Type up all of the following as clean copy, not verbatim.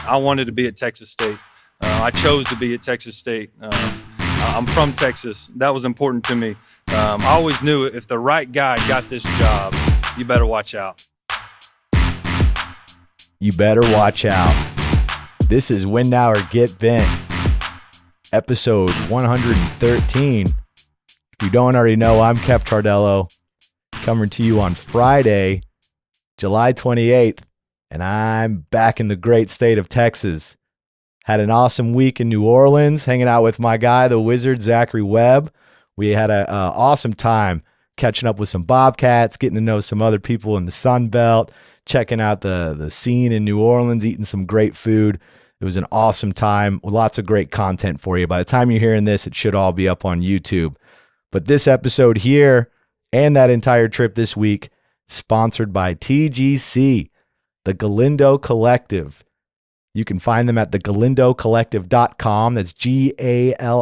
I wanted to be at Texas State. I chose to be at Texas State. I'm from Texas. That was important to me. I always knew if the right guy got this job, you better watch out. You better watch out. This is Win Now or Get Bent, episode 113. If you don't already know, I'm Kev Tardello, coming to you on Friday, July 28th, and I'm back in the great state of Texas. Had an awesome week in New Orleans, hanging out with my guy, the Wizard, Zachary Webb. We had an awesome time catching up with some Bobcats, getting to know some other people in the Sun Belt, checking out the scene in New Orleans, eating some great food. It was an awesome time. Lots of great content for you. By the time you're hearing this, it should all be up on YouTube. But this episode here and that entire trip this week, sponsored by TGC, the Galindo Collective. You can find them at thegalindocollective.com. That's Galindo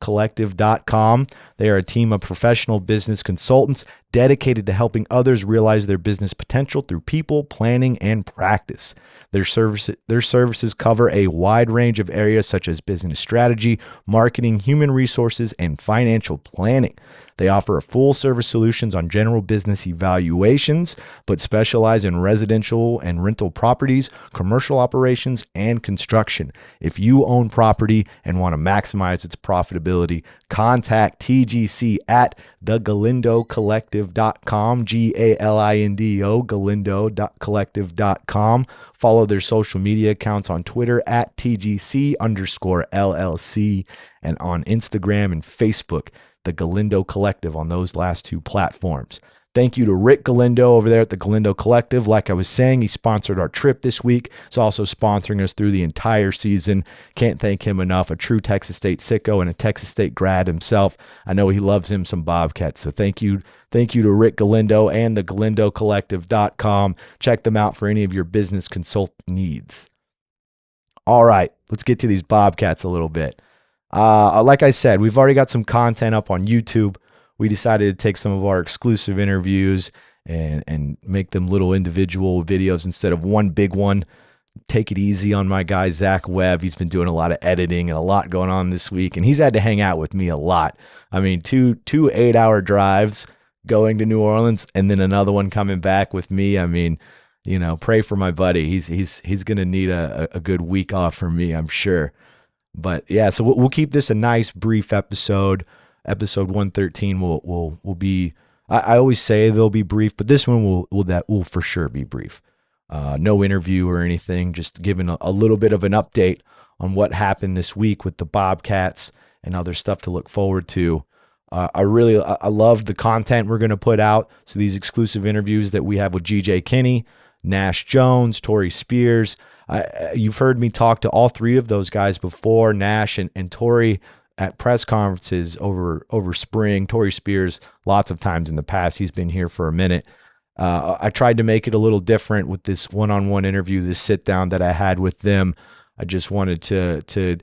collective.com. They are a team of professional business consultants dedicated to helping others realize their business potential through people, planning, and practice. Their services cover a wide range of areas such as business strategy, marketing, human resources, and financial planning. They offer a full service solutions on general business evaluations, but specialize in residential and rental properties, commercial operations, and construction. If you own property and want to maximize its profitability, contact TGC at thegalindocollective.com, Galindo, galindo.collective.com. Follow their social media accounts on Twitter at TGC_LLC and on Instagram and Facebook, the Galindo Collective, on those last two platforms. Thank you to Rick Galindo over there at the Galindo Collective. Like I was saying, he sponsored our trip this week. He's also sponsoring us through the entire season. Can't thank him enough. A true Texas State sicko and a Texas State grad himself. I know he loves him some Bobcats. So thank you to Rick Galindo and the galindocollective.com. Check them out for any of your business consult needs. All right, let's get to these Bobcats a little bit. Like I said, we've already got some content up on YouTube. We decided to take some of our exclusive interviews and make them little individual videos instead of one big one. Take it easy on my guy, Zach Webb. He's been doing a lot of editing and a lot going on this week, and he's had to hang out with me a lot. I mean, two 8-hour drives going to New Orleans and then another one coming back with me. I mean, you know, pray for my buddy. He's going to need a good week off from me, I'm sure. But yeah, so we'll keep this a nice brief episode. Episode 113 will be. I always say they'll be brief, but this one will for sure be brief. No interview or anything. Just giving a little bit of an update on what happened this week with the Bobcats and other stuff to look forward to. I love the content we're going to put out. So these exclusive interviews that we have with G.J. Kinney, Nash Jones, Tori Spears. You've heard me talk to all three of those guys before, Nash and Tori, at press conferences over spring. Tori Spears, lots of times in the past. He's been here for a minute. I tried to make it a little different with this one-on-one interview, this sit-down that I had with them. I just wanted to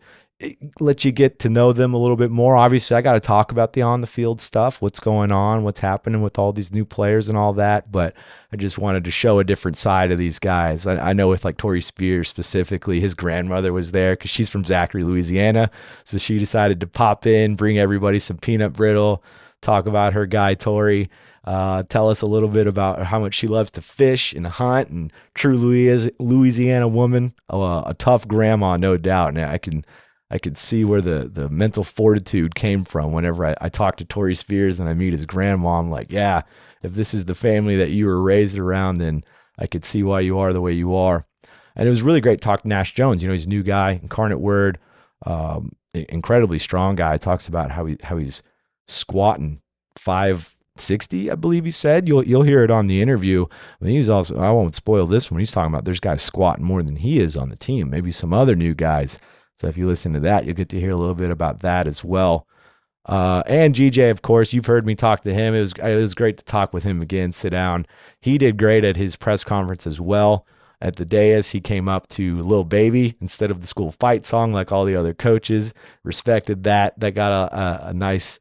let you get to know them a little bit more. Obviously, I got to talk about the on-the-field stuff, what's going on, what's happening with all these new players and all that, but I just wanted to show a different side of these guys. I know with like Tori Spears specifically, his grandmother was there because she's from Zachary, Louisiana, so she decided to pop in, bring everybody some peanut brittle, talk about her guy Tori, tell us a little bit about how much she loves to fish and hunt, and true Louisiana woman, a tough grandma, no doubt. And I could see where the mental fortitude came from whenever I talk to Tori Spears and I meet his grandma. I'm like, yeah, if this is the family that you were raised around, then I could see why you are the way you are. And it was really great to talk to Nash Jones. You know, he's a new guy, Incarnate Word, incredibly strong guy. Talks about how he's squatting 560, I believe he said. You'll hear it on the interview. And he's also, I won't spoil this one. He's talking about there's guys squatting more than he is on the team, maybe some other new guys. So if you listen to that, you'll get to hear a little bit about that as well. And GJ, of course, you've heard me talk to him. It was great to talk with him again, sit down. He did great at his press conference as well. At the dais, he came up to Lil Baby instead of the school fight song like all the other coaches. Respected that. That got a nice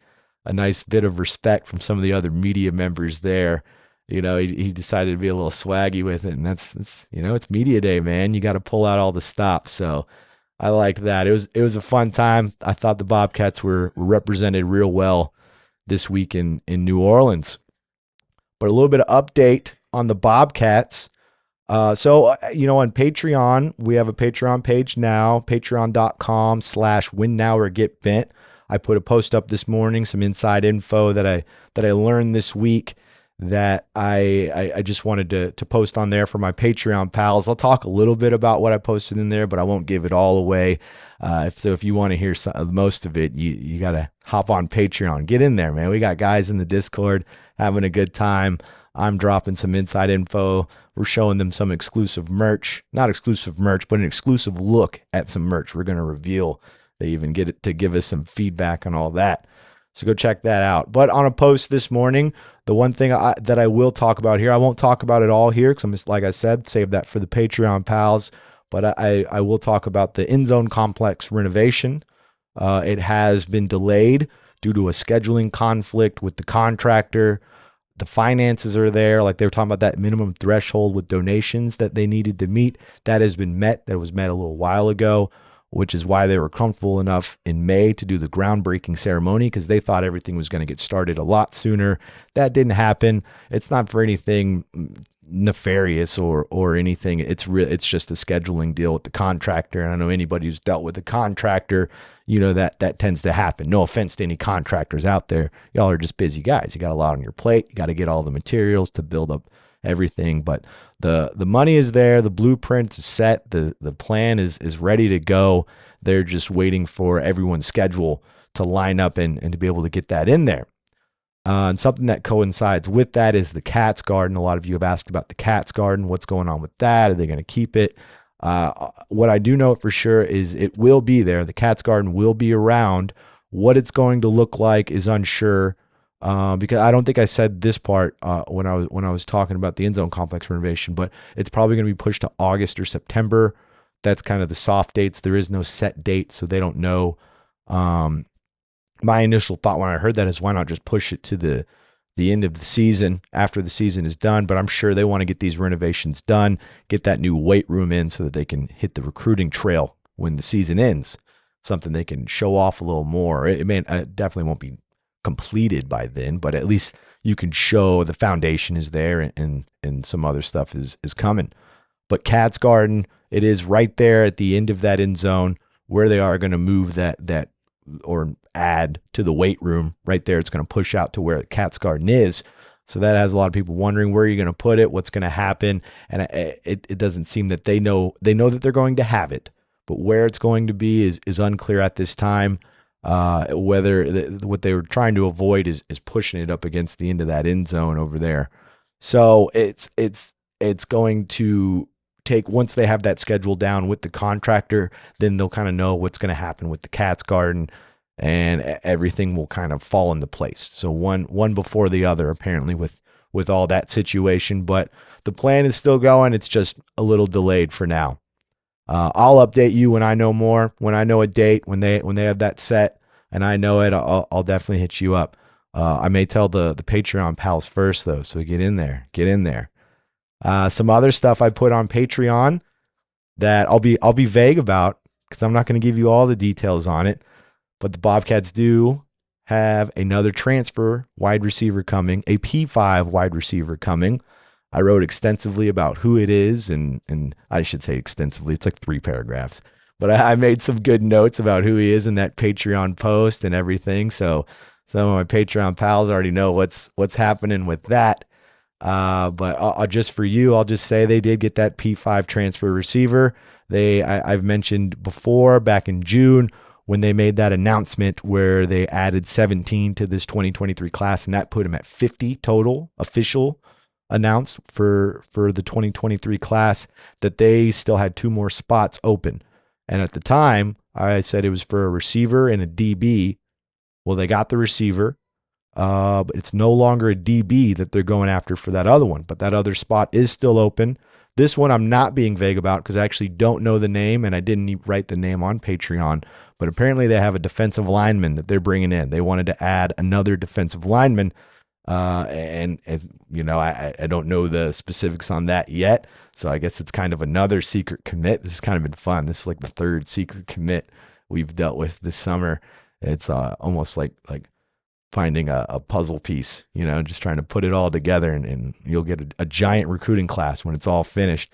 bit of respect from some of the other media members there. he decided to be a little swaggy with it, and that's it's media day, man. You got to pull out all the stops. So I liked that. It was a fun time. I thought the Bobcats were represented real well this week in New Orleans. But a little bit of update on the Bobcats. So on Patreon, we have a Patreon page now, patreon.com/winnoworgetbent. I put a post up this morning, some inside info that I learned this week that I just wanted to post on there for my Patreon pals. I'll talk a little bit about what I posted in there, but I won't give it all away. If you want to hear most of it, you got to hop on Patreon. Get in there, man. We got guys in the Discord having a good time. I'm dropping some inside info. We're showing them some exclusive merch. Not exclusive merch, but an exclusive look at some merch we're going to reveal. They even get it to give us some feedback on all that. So go check that out. But on a post this morning, the one thing that I will talk about here, I won't talk about it all here because I'm just, like I said, save that for the Patreon pals. But I will talk about the end zone complex renovation. It has been delayed due to a scheduling conflict with the contractor. The finances are there. Like they were talking about that minimum threshold with donations that they needed to meet. That has been met. That was met a little while ago, which is why they were comfortable enough in May to do the groundbreaking ceremony because they thought everything was going to get started a lot sooner. That didn't happen. It's not for anything nefarious or anything. It's just a scheduling deal with the contractor. And I know anybody who's dealt with the contractor, that tends to happen. No offense to any contractors out there. Y'all are just busy guys. You got a lot on your plate. You got to get all the materials to build up everything, but the money is there. The blueprint is set. The plan is ready to go. They're just waiting for everyone's schedule to line up and to be able to get that in there. And something that coincides with that is the Cats Garden. A lot of you have asked about the Cats Garden. What's going on with that? Are they going to keep it? What I do know for sure is it will be there. The Cats Garden will be around. What it's going to look like is unsure. Because I don't think I said this part when I was talking about the end zone complex renovation, but it's probably going to be pushed to August or September. That's kind of the soft dates. There is no set date, so they don't know. My initial thought when I heard that is why not just push it to the end of the season after the season is done. But I'm sure they want to get these renovations done, get that new weight room in so that they can hit the recruiting trail when the season ends. Something they can show off a little more. It definitely won't be completed by then, but at least you can show the foundation is there and some other stuff is coming. But Cats Garden, it is right there at the end of that end zone where they are going to move that or add to the weight room right there. It's going to push out to where Cats Garden is. So that has a lot of people wondering where you're going to put it, what's going to happen. And it doesn't seem that they know that they're going to have it, but where it's going to be is unclear at this time. Whether what they were trying to avoid is pushing it up against the end of that end zone over there. So it's going to take, once they have that schedule down with the contractor, then they'll kind of know what's going to happen with the Cats Garden and everything will kind of fall into place. So one before the other, apparently with all that situation, but the plan is still going. It's just a little delayed for now. I'll update you when I know more, when I know a date, when they have that set and I know it, I'll definitely hit you up. I may tell the Patreon pals first though. So get in there. Some other stuff I put on Patreon that I'll be vague about because I'm not going to give you all the details on it, but the Bobcats do have another transfer wide receiver coming, a P5 wide receiver coming. I wrote extensively about who it is, and I should say extensively. It's like 3 paragraphs. But I made some good notes about who he is in that Patreon post and everything. So some of my Patreon pals already know what's happening with that. But I'll just for you, I'll just say they did get that P5 transfer receiver. I've mentioned before back in June when they made that announcement where they added 17 to this 2023 class, and that put them at 50 total official announced for the 2023 class, that they still had 2 more spots open. And at the time, I said it was for a receiver and a DB. Well, they got the receiver, but it's no longer a DB that they're going after for that other one. But that other spot is still open. This one I'm not being vague about because I actually don't know the name and I didn't write the name on Patreon. But apparently they have a defensive lineman that they're bringing in. They wanted to add another defensive lineman. I don't know the specifics on that yet. So I guess it's kind of another secret commit. This has kind of been fun. This is like the third secret commit we've dealt with this summer. It's almost like finding a puzzle piece, just trying to put it all together, and you'll get a giant recruiting class when it's all finished.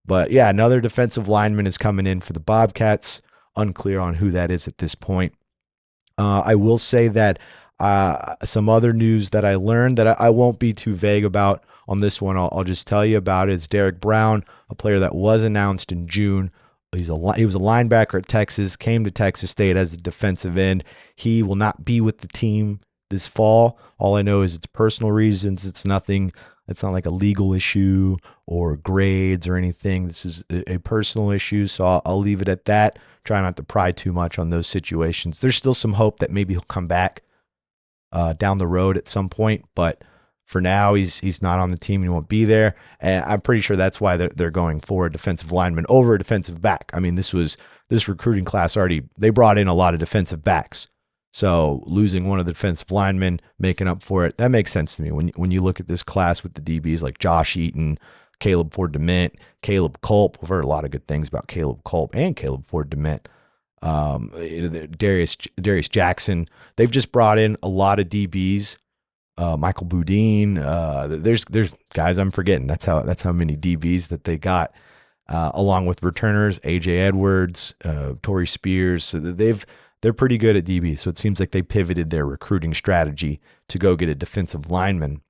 But yeah, another defensive lineman is coming in for the Bobcats. Unclear on who that is at this point. I will say that some other news that I learned that I won't be too vague about on this one. I'll just tell you about it. It's Derek Brown, a player that was announced in June. He was a linebacker at Texas, came to Texas State as a defensive end. He will not be with the team this fall. All I know is it's personal reasons. It's nothing. It's not like a legal issue or grades or anything. This is a personal issue, so I'll leave it at that. Try not to pry too much on those situations. There's still some hope that maybe he'll come back down the road at some point, but for now, he's not on the team. He won't be there, and I'm pretty sure that's why they're going for a defensive lineman over a defensive back. I mean, this recruiting class they brought in a lot of defensive backs, so losing one of the defensive linemen, making up for it, that makes sense to me. When you look at this class with the DBs like Josh Eaton, Caleb Ford Dement, Caleb Culp. We've heard a lot of good things about Caleb Culp and Caleb Ford Dement. Darius Jackson. They've just brought in a lot of DBs. Michael Boudin. There's guys I'm forgetting. That's how many DBs that they got, along with returners, AJ Edwards, Torrey Spears. So they're pretty good at DB. So it seems like they pivoted their recruiting strategy to go get a defensive lineman.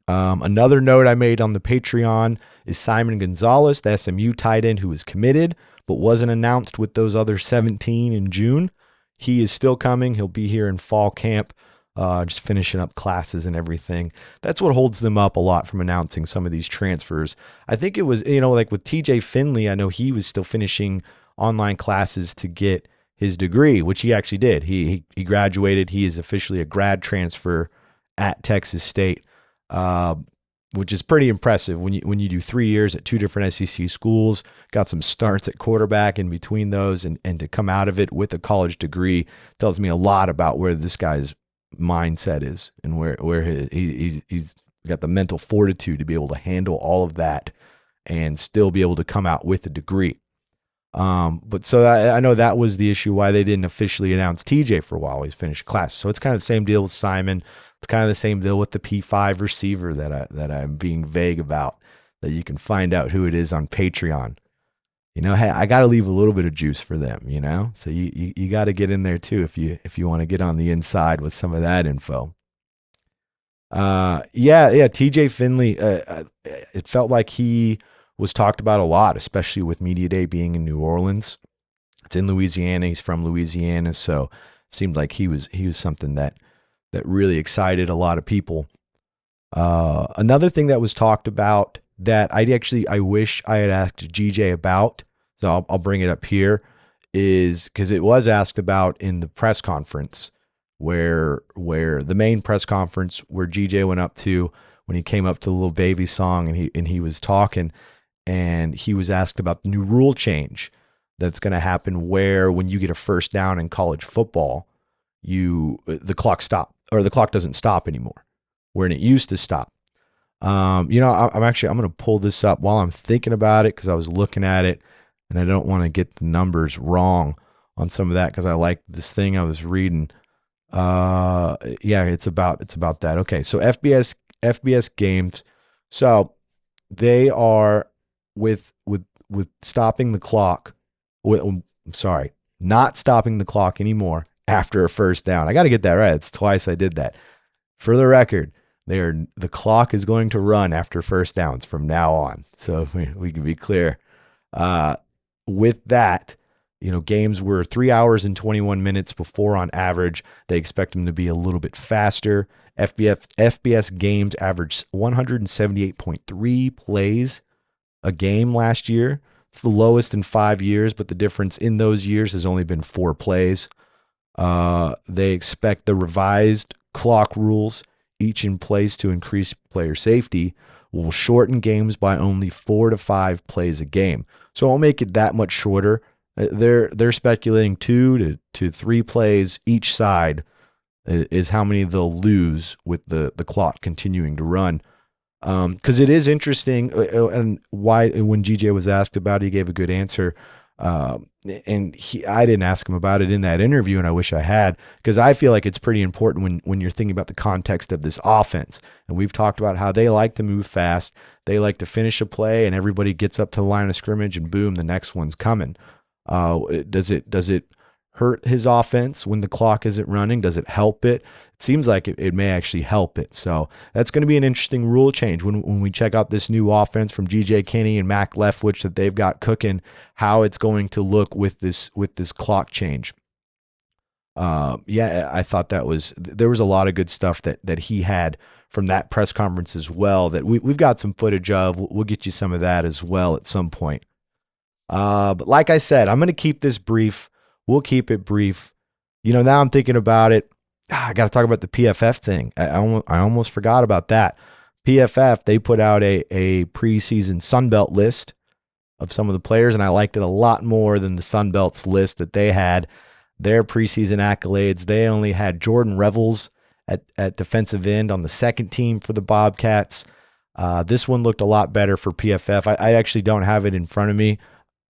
Another note I made on the Patreon is Simon Gonzalez, the SMU tight end who was committed but wasn't announced with those other 17 in June. He is still coming. He'll be here in fall camp. Just finishing up classes and everything. That's what holds them up a lot from announcing some of these transfers. I think it was, like with TJ Finley, I know he was still finishing online classes to get his degree, which he actually did. He graduated. He is officially a grad transfer at Texas State, which is pretty impressive when you do 3 years at two different SEC schools, got some starts at quarterback in between those, and to come out of it with a college degree tells me a lot about where this guy's mindset is and where he's got the mental fortitude to be able to handle all of that and still be able to come out with a degree. But so I know that was the issue why they didn't officially announce TJ for a while. He's finished class. So it's kind of the same deal with Simon. It's kind of the same deal with the P5 receiver that I'm being vague about, that you can find out who it is on Patreon. Hey, I got to leave a little bit of juice for them, so you got to get in there too if you want to get on the inside with some of that info. TJ Finley, it felt like he was talked about a lot, especially with Media Day being in New Orleans. It's in Louisiana. He's from Louisiana, so it seemed like he was something that really excited a lot of people. Another thing that was talked about that I wish I had asked GJ about, so I'll bring it up here, is because it was asked about in the press conference where the main press conference where GJ went up to when he came up to the Little Baby song and he was talking, and he was asked about the new rule change that's going to happen where when you get a first down in college football, the clock doesn't stop anymore, where it used to stop. I'm going to pull this up while I'm thinking about it because I was looking at it and I don't want to get the numbers wrong on some of that because I like this thing I was reading. It's about that. Okay, so FBS games. So they are with stopping the clock. Not stopping the clock anymore after a first down. I got to get that right. It's twice I did that. For the record, the clock is going to run after first downs from now on. So we can be clear. With that, games were 3 hours and 21 minutes before on average. They expect them to be a little bit faster. FBS games averaged 178.3 plays a game last year. It's the lowest in 5 years, but the difference in those years has only been 4 plays. They expect the revised clock rules, each in place to increase player safety, will shorten games by only 4 to 5 plays a game. So it won't make it that much shorter. They're speculating 2 to 3 plays each side is how many they'll lose with the clock continuing to run. Because it is interesting, and why when GJ was asked about it, he gave a good answer. And I didn't ask him about it in that interview, and I wish I had, because I feel like it's pretty important when you're thinking about the context of this offense. And we've talked about how they like to move fast, they like to finish a play, and everybody gets up to the line of scrimmage, and boom, the next one's coming. Does it hurt his offense when the clock isn't running? Does it help it? It seems like it may actually help it. So that's going to be an interesting rule change when we check out this new offense from GJ Kinney and Mac Leftwich that they've got cooking, how it's going to look with this clock change. I thought there was a lot of good stuff that he had from that press conference as well, that we've got some footage of. We'll get you some of that as well at some point. But like I said, I'm going to keep this brief. We'll keep it brief. Now I'm thinking about it. I got to talk about the PFF thing. I almost forgot about that. PFF, they put out a preseason Sunbelt list of some of the players, and I liked it a lot more than the Sunbelt's list that they had. Their preseason accolades, they only had Jordan Revels at defensive end on the second team for the Bobcats. This one looked a lot better for PFF. I actually don't have it in front of me.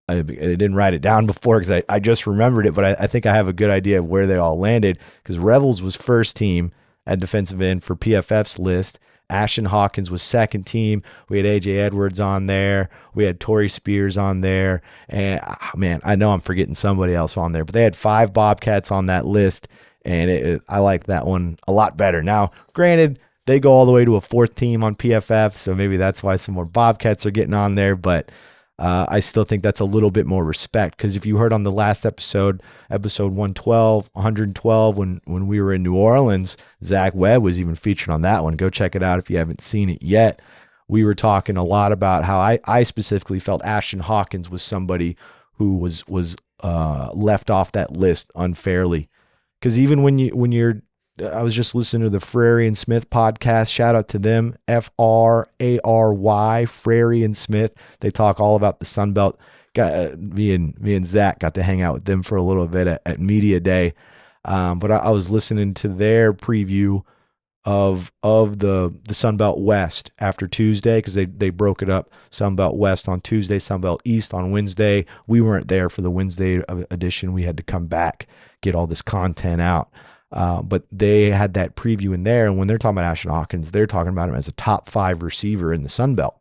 I didn't write it down before because I just remembered it, but I think I have a good idea of where they all landed, because Revels was first team at defensive end for PFF's list. Ashton Hawkins was second team. We had A.J. Edwards on there. We had Torrey Spears on there. And, man, I know I'm forgetting somebody else on there, but they had 5 Bobcats on that list, and I like that one a lot better. Now, granted, they go all the way to a 4th team on PFF, so maybe that's why some more Bobcats are getting on there, but I still think that's a little bit more respect, because if you heard on the last episode 112, when we were in New Orleans, Zach Webb was even featured on that one. Go check it out if you haven't seen it yet. We were talking a lot about how I specifically felt Ashton Hawkins was somebody who was left off that list unfairly, because even when you're I was just listening to the Frary and Smith podcast. Shout out to them, F-R-A-R-Y, Frary and Smith. They talk all about the Sun Belt. Me and Zach got to hang out with them for a little bit at Media Day. But I was listening to their preview of the Sun Belt West after Tuesday, because they broke it up. Sun Belt West on Tuesday, Sun Belt East on Wednesday. We weren't there for the Wednesday edition. We had to come back, get all this content out. But they had that preview in there, and when they're talking about Ashton Hawkins, they're talking about him as a top 5 receiver in the Sun Belt.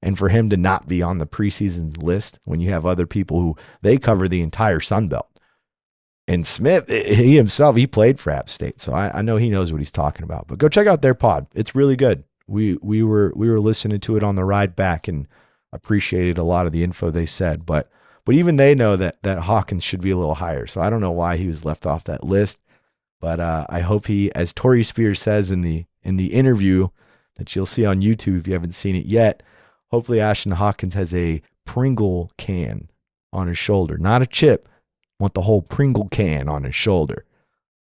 And for him to not be on the preseason list when you have other people who they cover the entire Sun Belt. And Smith, he himself, he played for App State, so I know he knows what he's talking about. But go check out their pod; it's really good. We were listening to it on the ride back and appreciated a lot of the info they said. But even they know that Hawkins should be a little higher. So I don't know why he was left off that list. But I hope he, as Torrey Spears says in the interview that you'll see on YouTube if you haven't seen it yet, hopefully Ashton Hawkins has a Pringle can on his shoulder, not a chip. Want the whole Pringle can on his shoulder.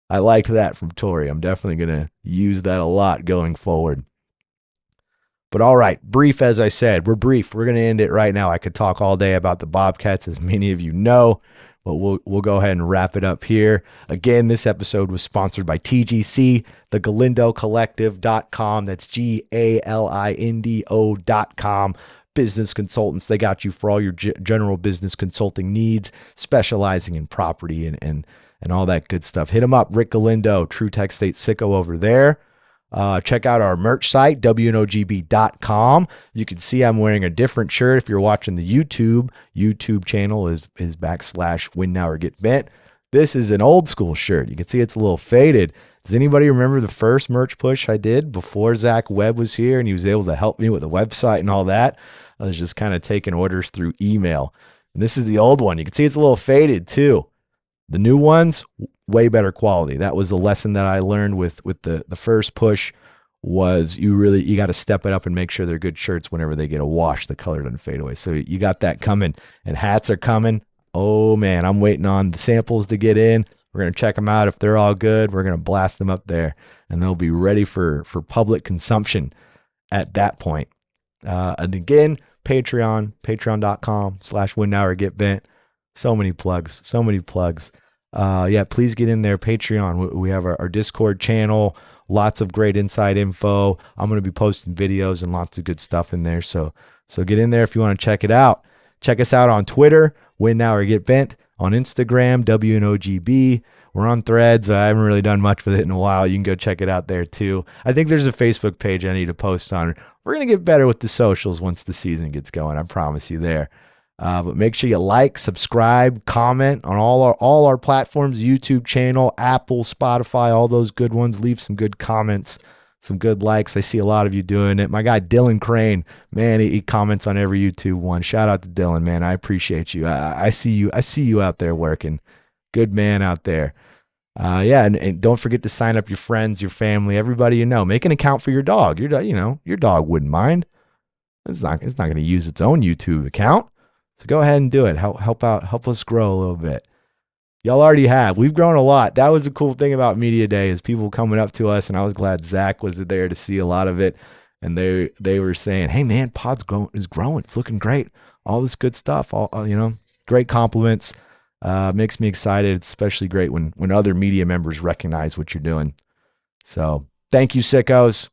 I liked that from Torrey. I'm definitely going to use that a lot going forward. But all right, brief, as I said, we're brief. We're going to end it right now. I could talk all day about the Bobcats, as many of you know. But we'll go ahead and wrap it up here. Again, this episode was sponsored by TGC, the GalindoCollective.com. That's GALINDO.com. Business consultants. They got you for all your general business consulting needs, specializing in property and all that good stuff. Hit them up. Rick Galindo, True Tech State Sicko over there. Check out our merch site, WNOGB.com. You can see I'm wearing a different shirt. If you're watching the YouTube channel is /Win Now or Get Bent. This is an old school shirt. You can see it's a little faded. Does anybody remember the first merch push I did before Zach Webb was here and he was able to help me with the website and all that? I was just kind of taking orders through email. And this is the old one. You can see it's a little faded too. The new ones, way better quality. That was the lesson that I learned with the first push, was you got to step it up and make sure they're good shirts whenever they get a wash, the color doesn't fade away. So you got that coming, and hats are coming. Oh man, I'm waiting on the samples to get in. We're going to check them out. If they're all good, we're going to blast them up there, and they'll be ready for public consumption at that point. And again, patreon.com/WinNowOrGetBent. So many plugs. Yeah, please get in there. Patreon. We have our Discord channel. Lots of great inside info. I'm going to be posting videos and lots of good stuff in there. So get in there if you want to check it out. Check us out on Twitter, Win Now or Get Bent. On Instagram, WNOGB. We're on Threads. I haven't really done much with it in a while. You can go check it out there too. I think there's a Facebook page I need to post on. We're going to get better with the socials once the season gets going. I promise you there. But make sure you like, subscribe, comment on all our platforms, YouTube channel, Apple, Spotify, all those good ones. Leave some good comments, some good likes. I see a lot of you doing it. My guy Dylan Crane, man, he comments on every YouTube one. Shout out to Dylan, man. I appreciate you. I see you. I see you out there working. Good man out there. Yeah, and don't forget to sign up your friends, your family, everybody you know. Make an account for your dog. Your dog wouldn't mind. It's not going to use its own YouTube account. So go ahead and do it. Help out. Help us grow a little bit. Y'all already have. We've grown a lot. That was a cool thing about Media Day is people coming up to us, and I was glad Zach was there to see a lot of it. And they were saying, "Hey man, Pod's is growing. It's looking great. All this good stuff. All great compliments. Makes me excited. It's especially great when other media members recognize what you're doing. So thank you, sickos.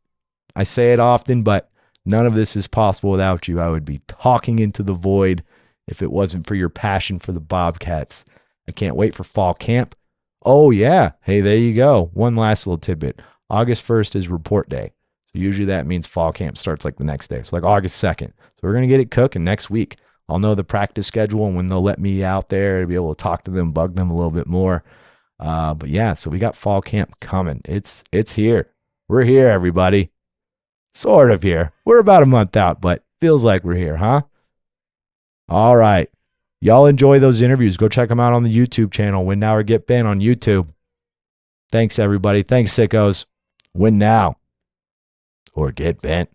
I say it often, but none of this is possible without you. I would be talking into the void if it wasn't for your passion for the Bobcats. I can't wait for fall camp. Oh, yeah. Hey, there you go. One last little tidbit. August 1st is report day. So usually that means fall camp starts like the next day. So like August 2nd. So we're going to get it cooking next week. I'll know the practice schedule and when they'll let me out there to be able to talk to them, bug them a little bit more. But yeah, so we got fall camp coming. It's here. We're here, everybody. Sort of here. We're about a month out, but feels like we're here, huh? All right. Y'all enjoy those interviews. Go check them out on the YouTube channel. Win Now or Get Bent on YouTube. Thanks, everybody. Thanks, sickos. Win now or get bent.